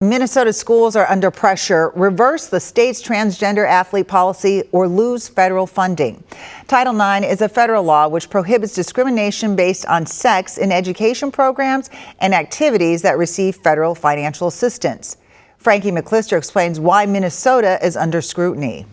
Minnesota schools are under pressure. Reverse the state's transgender athlete policy or lose federal funding. Title IX is a federal law which prohibits discrimination based on sex in education programs and activities that receive federal financial assistance. Frankie McLister explains why Minnesota is under scrutiny.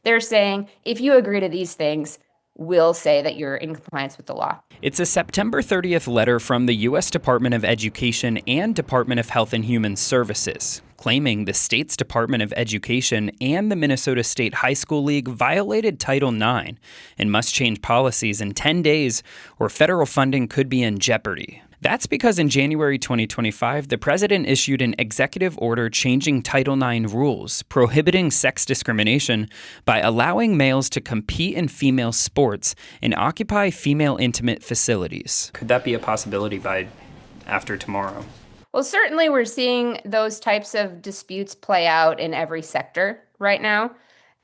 They're saying, if you agree to these things, we'll say that you're in compliance with the law. It's a September 30th letter from the U.S. Department of Education and Department of Health and Human Services, claiming the state's Department of Education and the Minnesota State High School League violated Title IX and must change policies in 10 days or federal funding could be in jeopardy. That's because in January 2025, the president issued an executive order changing Title IX rules, prohibiting sex discrimination by allowing males to compete in female sports and occupy female intimate facilities. Could that be a possibility by after tomorrow? Well, certainly we're seeing those types of disputes play out in every sector right now,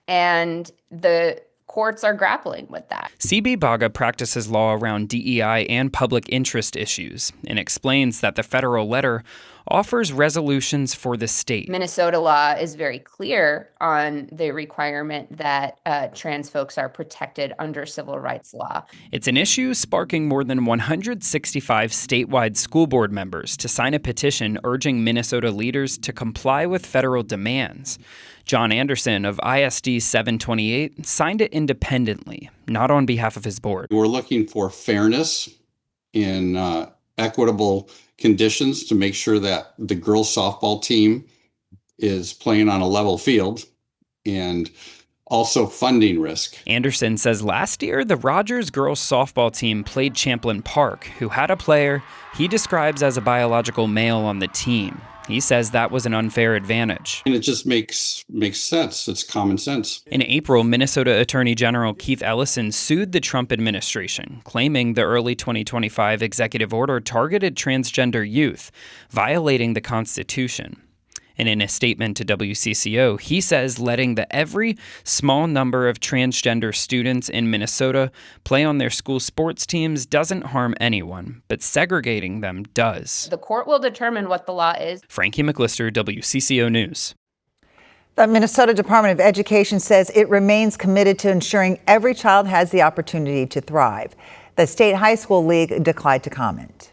and the courts are grappling with that. C.B. Baga practices law around DEI and public interest issues and explains that the federal letter offers resolutions for the state. Minnesota law is very clear on the requirement that trans folks are protected under civil rights law. It's an issue sparking more than 165 statewide school board members to sign a petition urging Minnesota leaders to comply with federal demands. John Anderson of ISD 728 signed it independently, not on behalf of his board. We're looking for fairness in equitable conditions to make sure that the girls softball team is playing on a level field, and also funding risk. Anderson says last year, the Rogers girls softball team played Champlin Park, who had a player he describes as a biological male on the team. He says that was an unfair advantage. And it just makes sense. It's common sense. In April, Minnesota Attorney General Keith Ellison sued the Trump administration, claiming the early 2025 executive order targeted transgender youth, violating the Constitution. And in a statement to WCCO, he says letting the every small number of transgender students in Minnesota play on their school sports teams doesn't harm anyone, but segregating them does. The court will determine what the law is. Frankie McLister, WCCO News. The Minnesota Department of Education says it remains committed to ensuring every child has the opportunity to thrive. The State High School League declined to comment.